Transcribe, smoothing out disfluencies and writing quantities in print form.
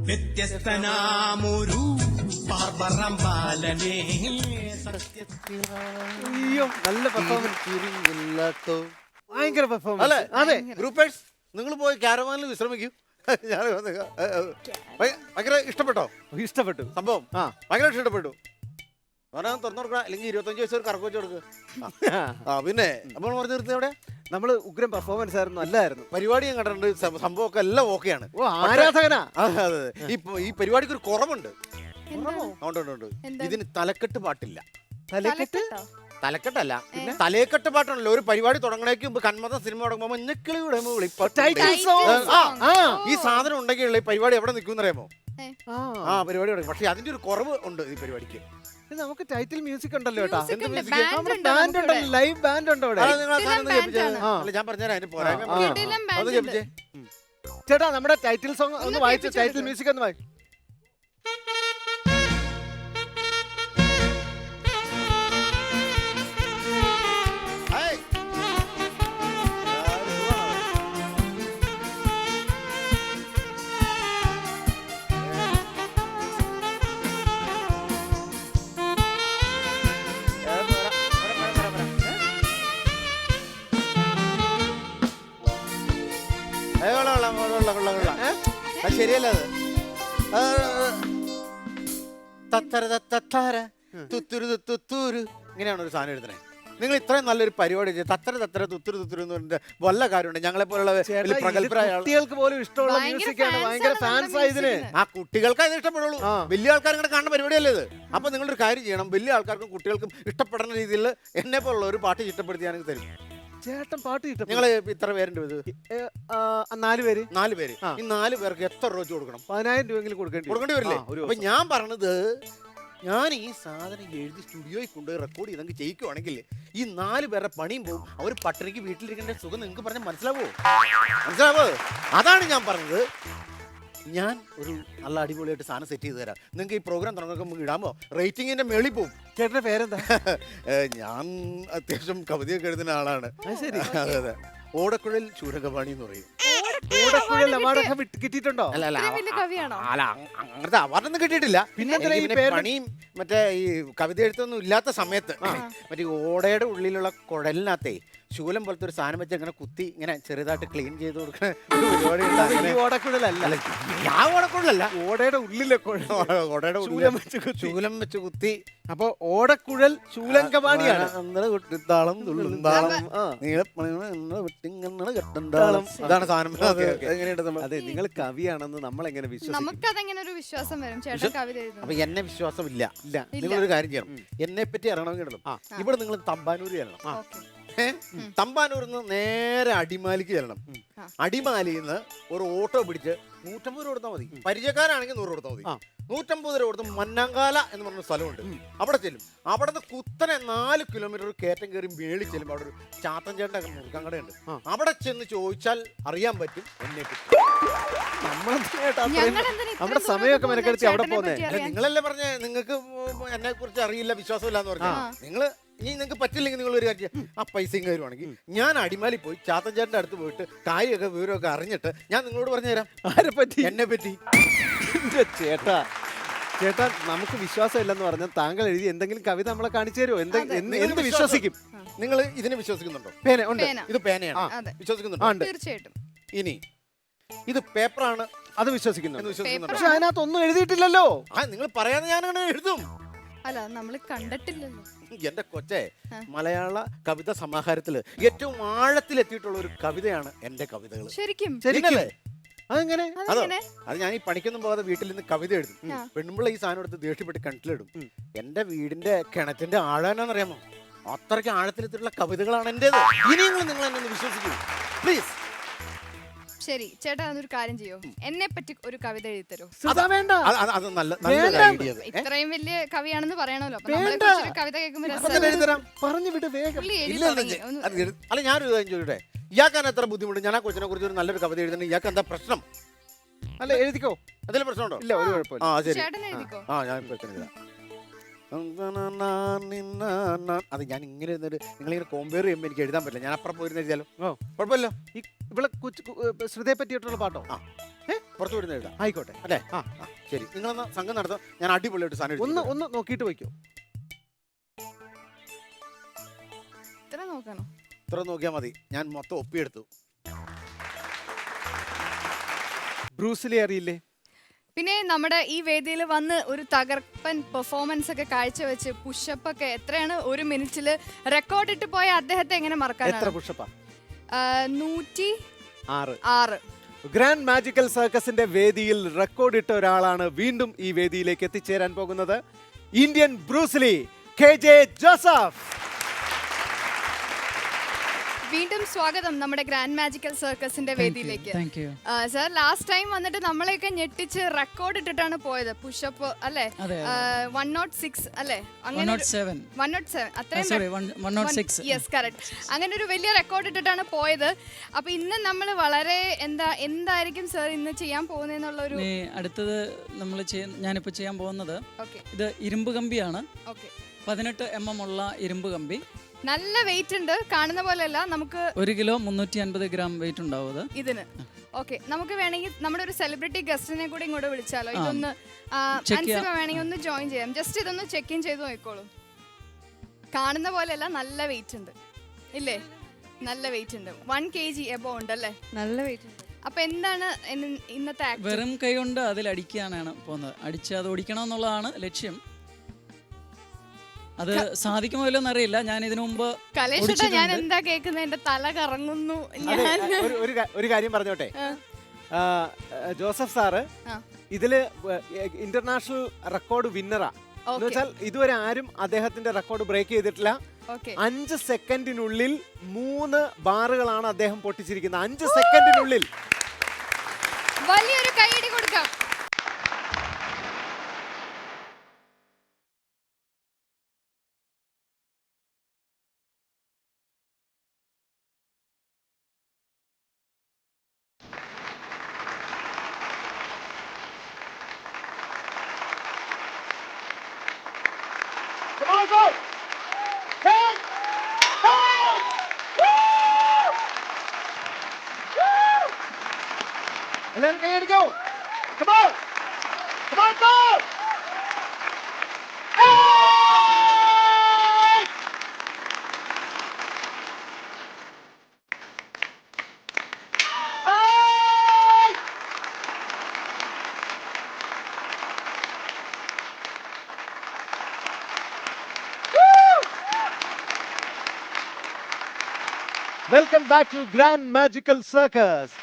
വ്യത്യസ്തനാമൊരു പാർബറം ബാലനേ. അയ്യോ നല്ല പെർഫോമൻസ്, ഭയങ്കര പെർഫോമൻസ് അല്ലേ? അതെ. ഗ്രൂപ്പേഴ്സ് നിങ്ങൾ പോയി കാരവാനിൽ വിശ്രമിക്കൂ. ഞാൻ ഭയങ്കര ഇഷ്ടപ്പെട്ടോ ഇഷ്ടപ്പെട്ടു സംഭവം? ആ ഭയങ്കര ഇഷ്ടപ്പെട്ടു. അവനത് തുറന്നു കൊടുക്കുക, അല്ലെങ്കിൽ 25 വയസ്സ് ഒരു കറക്കം വെച്ച് കൊടുക്കുക. പിന്നെ നമ്മൾ പറഞ്ഞു നിർത്തി അവിടെ നമ്മള് ഉഗ്രം പെർഫോമൻസ് ആയിരുന്നു, നല്ലതായിരുന്നു. പരിപാടി ഞാൻ കണ്ടിട്ടുണ്ട്, സംഭവമൊക്കെ എല്ലാം ഓക്കെയാണ്. ഓ ആരാധകനാ. അതെ അതെ. ഈ പരിപാടിക്ക് ഒരു കുറവുണ്ട്. ഉണ്ട്. ഇതിന് തലക്കെട്ട് പാട്ടില്ല. തലക്കെട്ട് തലക്കെട്ടല്ല, തലയെക്കെട്ട് പാട്ടാണല്ലോ. ഒരു പരിപാടി തുടങ്ങണേക്ക് മുമ്പ് കന്മത സിനിമ തുടങ്ങുമ്പോ മഞ്ഞക്കിളിയുടെ ഈ സാധനം ഉണ്ടെങ്കിൽ ഈ പരിപാടി എവിടെ നിൽക്കും അറിയാമോ? ആ പരിപാടി തുടങ്ങി. പക്ഷെ അതിന്റെ ഒരു കുറവ് ഉണ്ട് ഈ പരിപാടിക്ക്. നമുക്ക് ടൈറ്റിൽ മ്യൂസിക് ഉണ്ടല്ലോ കേട്ടോ. ബാൻഡ് ഉണ്ടല്ലോ, ലൈവ് ബാൻഡ് ഉണ്ടോ ഇവിടെ? ഞാൻ പറഞ്ഞുതരാം അതിന്റെ പോരായ്മ. അത് കേൾപ്പിച്ചേ ചേട്ടാ. നമ്മുടെ ടൈറ്റിൽ സോങ് ഒന്ന് വായിച്ചു, ടൈറ്റിൽ മ്യൂസിക് ഒന്ന് വായിച്ചു. ശരിയല്ല അത്. ഇങ്ങനെയാണ് ഒരു സാധനം എഴുതണേ. നിങ്ങൾ ഇത്രയും നല്ലൊരു പരിപാടി തത്തര തത്തര തുത്തുരു തുത്തുരു എന്ന് പറഞ്ഞിട്ട് വല്ല കാര്യമുണ്ട്. ഞങ്ങളെ പോലുള്ള കുട്ടികൾക്ക് പോലും ഇഷ്ടമുള്ള മ്യൂസിക്കാണ്, ഭയങ്കര ഫാൻസ് ഇതിന്. ആ കുട്ടികൾക്ക് അത് ഇഷ്ടപ്പെടുള്ളൂ. വലിയ ആൾക്കാർ ഇങ്ങനെ കാണുന്ന പരിപാടിയല്ലേ ഇത്. അപ്പൊ നിങ്ങളൊരു കാര്യം ചെയ്യണം, വലിയ ആൾക്കാർക്കും കുട്ടികൾക്കും ഇഷ്ടപ്പെടുന്ന രീതിയിൽ എന്നെ പോലുള്ള ഒരു പാട്ട് ചിട്ടപ്പെടുത്തിയാണെങ്കിൽ തരും. ചേട്ടൻ പാട്ട് കിട്ടും. നിങ്ങൾ ഇത്ര പേരുണ്ട് ഇത്? 4 പേര്. 4 പേര്. ഈ 4 പേർക്ക് എത്ര രൂപ കൊടുക്കണം? 10,000 രൂപയെങ്കിലും കൊടുക്കേണ്ടി വരില്ലേ? അപ്പൊ ഞാൻ പറഞ്ഞത്, ഞാൻ ഈ സാധനം എഴുതി സ്റ്റുഡിയോയിൽ കൊണ്ടുപോയി റെക്കോർഡ് ചെയ്തെങ്കിൽ ജയിക്കുവാണെങ്കിൽ ഈ 4 പേരുടെ പണിയും പോകും. അവർ പട്ടിണിക്ക് വീട്ടിലിരിക്കേണ്ട സുഖം നിങ്ങൾക്ക് പറഞ്ഞാൽ മനസ്സിലാവോ? അതാണ് ഞാൻ പറഞ്ഞത്. ഞാൻ ഒരു നല്ല അടിപൊളിയായിട്ട് സാധനം സെറ്റ് ചെയ്ത് തരാം. നിങ്ങൾക്ക് ഈ പ്രോഗ്രാം തുടങ്ങുമ്പോൾ ഇടാമോ? റേറ്റിംഗിന്റെ മേളിൽ പോകും. ചേട്ടന്റെ പേരെന്താ? ഞാൻ അത്യാവശ്യം കവിതയൊക്കെ എഴുതുന്ന ആളാണ്. അതെ അതെ. ഓടക്കുഴൽ ശൂരകപാണി എന്ന് പറയും. കിട്ടിയിട്ടുണ്ടോ? അല്ല അങ്ങനത്തെ അവാർഡൊന്നും കിട്ടിയിട്ടില്ല. പിന്നെ പണിയും മറ്റേ ഈ കവിത എഴുത്തൊന്നും ഇല്ലാത്ത സമയത്ത് മറ്റേ ഓടയുടെ ഉള്ളിലുള്ള കുഴലിനകത്തെ ശൂലം പോലത്തെ ഒരു സാധനം വെച്ച് അങ്ങനെ കുത്തി ഇങ്ങനെ ചെറുതായിട്ട് ക്ലീൻ ചെയ്ത് കൊടുക്കുന്ന പരിപാടി. ഓടക്കുഴലല്ല, ആ ഓടക്കുഴലല്ല, ഓടയുടെ ഉള്ളിലെ ഓടയുടെ ശൂലം വെച്ച് കുത്തി. അപ്പൊ ഓടക്കുഴൽ ശൂലങ്കപാണിയാണ്. താളം തുള്ളുന്താളം ഇതാണ് സാധനം. അതെ, നിങ്ങൾ കവിയാണെന്ന് നമ്മൾ എങ്ങനെ വിശ്വാസം വരും? ചേട്ടൻ കവിത എഴുതുന്നു. അപ്പൊ എന്നെ വിശ്വാസമില്ല. നിങ്ങളൊരു കാര്യം ചെയ്യണം, എന്നെ പറ്റി അറിയണമെങ്കിൽ ഇവിടെ നിങ്ങൾ തമ്പാനൂര് ചെല്ലണം. തമ്പാനൂരിന്ന് നേരെ അടിമാലിക്ക് ചെല്ലണം. അടിമാലിയിൽ നിന്ന് ഒരു ഓട്ടോ പിടിച്ച് 150 രൂപ കൊടുത്താൽ മതി. പരിചയക്കാരാണെങ്കിൽ 100 കൊടുത്താൽ മതി. 150 രൂപ കൊടുത്ത് മന്നങ്കാല എന്ന് പറഞ്ഞ സ്ഥലമുണ്ട്, അവിടെ ചെല്ലും. അവിടെ നിന്ന് കുത്തനെ 4 കിലോമീറ്റർ കയറ്റം കയറി മേളി ചെല്ലും. അവിടെ ഒരു ചാത്തൻ ചേട്ടൻ്റെ മുറുക്കാൻ കടയുണ്ട്. അവിടെ ചെന്ന് ചോദിച്ചാൽ അറിയാൻ പറ്റും എന്നെ പറ്റി. നമ്മുടെ സമയമൊക്കെ മെനക്കെടുത്തി അവിടെ പോകുന്നേ. നിങ്ങളല്ലേ പറഞ്ഞേ നിങ്ങൾക്ക് എന്നെ കുറിച്ച് അറിയില്ല, വിശ്വാസമില്ല എന്ന് പറഞ്ഞു. നിങ്ങൾക്ക് പറ്റില്ലെങ്കിൽ നിങ്ങൾ ഒരു കാര്യം, ആ പൈസയും കയറുവാണെങ്കിൽ ഞാൻ അടിമാലി പോയി ചാത്തൻ ചേട്ടൻ്റെ അടുത്ത് പോയിട്ട് കാര്യമൊക്കെ വിവരമൊക്കെ അറിഞ്ഞിട്ട് ഞാൻ നിങ്ങളോട് പറഞ്ഞു തരാം. ആരെ പറ്റി? എന്നെ പറ്റി. ചേട്ടാ നമുക്ക് വിശ്വാസം ഇല്ലെന്ന് പറഞ്ഞാൽ താങ്കൾ എഴുതി എന്തെങ്കിലും കവിത നമ്മളെ കാണിച്ചു തരുമോ? എന്ത് വിശ്വസിക്കും? നിങ്ങൾ ഇതിനെ വിശ്വസിക്കുന്നുണ്ടോ? പേന ഉണ്ട്, ഇത് പേനയാണ്. വിശ്വസിക്കുന്നുണ്ടോ? തീർച്ചയായിട്ടും. ഇനി ഇത് പേപ്പറാണ്, അത് വിശ്വസിക്കുന്നു. പക്ഷെ അതിനകത്ത് ഒന്നും എഴുതിയിട്ടില്ലല്ലോ. നിങ്ങൾ പറയാതെ ഞാനങ്ങനെ എഴുതും. അല്ല, നമ്മൾ കണ്ടിട്ടില്ലല്ലോ. എന്റെ കൊച്ചെ, മലയാള കവിത സമാഹാരത്തില് ഏറ്റവും ആഴത്തിലെത്തിയിട്ടുള്ള ഒരു കവിതയാണ് എന്റെ കവിതകൾ. ശരിക്കും? അതെങ്ങനെ? അത് ഞാൻ ഈ പണിക്കൊന്നും പോകാതെ വീട്ടിൽ നിന്ന് കവിത എഴുതും. പെണ്ണുമ്പിള്ള ഈ സാധനം എടുത്ത് ദേഷ്യപ്പെട്ട് കിണറ്റിലിടും. എന്റെ വീടിന്റെ കിണറ്റിന്റെ ആഴാനാന്നറിയാമോ? അത്രയ്ക്ക് ആഴത്തിലെത്തിയിട്ടുള്ള കവിതകളാണ് എന്റേത്. ഇനിയെങ്കിലും നിങ്ങൾ എന്നെ ഒന്ന് വിശ്വസിക്കൂ പ്ലീസ്. ശരി ചേട്ടാ, അതൊരു കാര്യം ചെയ്യോ, എന്നെ പറ്റി ഒരു കവിത എഴുതി തരോ? അത് നല്ല ഐഡിയ. ഇത്രയും വലിയ കവിയാണെന്ന് പറയണല്ലോ, കവിത കേൾക്കുമ്പോൾ അല്ല ഞാനൊരു കാര്യം ചോദിക്കട്ടെ, ഇയാൾക്കാണ് എത്ര ബുദ്ധിമുട്ട്? ഞാൻ ആ കൊച്ചിനെ കുറിച്ച് ഒരു നല്ലൊരു കവിത എഴുതുന്നത്, ഇയാൾക്ക് എന്താ പ്രശ്നം? അല്ല എഴുതിക്കോ, എന്തെങ്കിലും പ്രശ്നമുണ്ടോ? ഇല്ല, ഒരു കുഴപ്പമില്ല. ആ ശരി, ഞാൻ അത് ഞാൻ ഇങ്ങനെ നിങ്ങളിങ്ങനെ കോമ്പയർ ചെയ്യുമ്പോൾ എനിക്ക് എഴുതാൻ പറ്റില്ല. ഞാൻ അപ്പുറം പോയിരുന്ന എഴുതിയാലോ? കുഴപ്പമില്ല. ഇവിടെ ശ്രുതിയെ പറ്റിയിട്ടുള്ള പാട്ടോ? പുറത്തു വിടുന്ന എഴുതാം ആയിക്കോട്ടെ. അല്ലേ? ശരി, നിങ്ങളൊന്ന് സംഘം നടത്താം. ഞാൻ അടിപൊളിയായിട്ട് സാധനം ഒന്ന് എഴുതി ഒന്ന് നോക്കിയിട്ട് വയ്ക്കോ. ഇത്ര നോക്കണോ? ഇത്ര നോക്കിയാൽ മതി. ഞാൻ മൊത്തം ഒപ്പിയെടുത്തു. ബ്രൂസ്ലി അറിയില്ലേ? പിന്നെ നമ്മുടെ ഈ വേദിയിൽ വന്ന് ഒരു തകർപ്പൻ പെർഫോമൻസ് ഒക്കെ കാഴ്ചവെച്ച് പുഷപ്പ് ഒക്കെ എത്രയാണ് ഒരു മിനിറ്റിൽ റെക്കോർഡ് ഇട്ട് പോയ അദ്ദേഹത്തെ എങ്ങനെ എത്ര മറക്കാനാണ്? പുഷപ്പാ? 106. ഗ്രാൻഡ് മാജിക്കൽ സർക്കസിന്റെ വേദിയിൽ റെക്കോർഡ് ഇട്ട ഒരാളാണ് വീണ്ടും ഈ വേദിയിലേക്ക് എത്തിച്ചേരാൻ പോകുന്നത്. Indian Bruce Lee KJ Joseph. വീണ്ടും സ്വാഗതം നമ്മുടെ ഗ്രാൻഡ് മാജിക്കൽ സർക്കസിന്റെ വേദിയിലേക്ക്. Thank you. Sir, last time വന്നിട്ട് നമ്മളെയൊക്കെ ഞെട്ടിച്ച് റെക്കോർഡ് ഇട്ടിട്ടാണ് പോയത് പുഷപ്പ് അല്ലേ? 106 അല്ലേ? 107. 107 അത്രയും. സോറി 106. Yes, correct. അങ്ങനെ ഒരു വലിയ റെക്കോർഡ് ഇട്ടിട്ടാണ് പോയത്. അപ്പൊ ഇന്ന് നമ്മൾ വളരെ എന്തായിരിക്കും സർ ഇന്ന് ചെയ്യാൻ പോകുന്നതെന്നുള്ള ഒരു അടുത്തത് നമ്മൾ ഞാനിപ്പോൾ ചെയ്യാൻ പോകുന്നത് ഓക്കെ. ഇത് ഇരുമ്പ് കമ്പിയാണ്. ഓക്കെ. 18 mm ഉള്ള ഇരുമ്പ് കമ്പി. നല്ല വെയിറ്റ് ഉണ്ട്, കാണുന്ന പോലെയല്ല. നമുക്ക് 1 കിലോ 350 ഗ്രാം വെയിറ്റ് ഉണ്ടാവും അത് ഇതിന്. ഓക്കെ, നമുക്ക് വേണമെങ്കിൽ നമ്മുടെ ഒരു സെലിബ്രിറ്റി ഗസ്റ്റിനെ കൂടി ഇങ്ങോട്ട് വിളിച്ചാലോ? ഇതൊന്ന് വേണമെങ്കിൽ ഒന്ന് ജോയിൻ ചെയ്യാം. ജസ്റ്റ് ഇതൊന്ന് ചെക്ക് ഇൻ ചെയ്ത് നോക്കിക്കോളൂ. കാണുന്ന പോലെയല്ല, നല്ല വെയിറ്റ് ഉണ്ട് ഇല്ലേ? നല്ല വെയിറ്റ് ഉണ്ട്. 1 kg എബോ ഉണ്ട് അല്ലേ? നല്ല വെയിറ്റ് ഉണ്ട്. അപ്പൊ എന്താണ് ഇന്നത്തെ വെറും കൈ കൊണ്ട് അതിൽ അടിക്കാനാണ് പോകുന്നത്. അടിച്ച് അത് ഓടിക്കണം എന്നുള്ളതാണ് ലക്ഷ്യം. അത് സാധിക്കുമോ ഇല്ലെന്ന് അറിയില്ല. ഞാൻ ഇതിനു മുമ്പ് ഞാൻ എന്താ കേൾക്കുന്നത്? എന്റെ തല കറങ്ങുന്നു. ഒരു കാര്യം പറഞ്ഞോട്ടെ. ജോസഫ് സാറ് ഇതില് ഇന്റർനാഷണൽ റെക്കോർഡ് വിന്നറാ. എന്ന് വെച്ചാൽ ഇതുവരെ ആരും അദ്ദേഹത്തിന്റെ റെക്കോർഡ് ബ്രേക്ക് ചെയ്തിട്ടില്ല. 5 സെക്കൻഡിനുള്ളിൽ 3 ബാറുകളാണ് അദ്ദേഹം പൊട്ടിച്ചിരിക്കുന്നത്. 5 സെക്കൻഡിനുള്ളിൽ. വലിയൊരു കൈയടി കൊടുക്കാം. Come on, go! 10! 9! Woo! Woo! And then here to go. Come on! Come on, go! Hey! Hey! Welcome back to grand magical circus.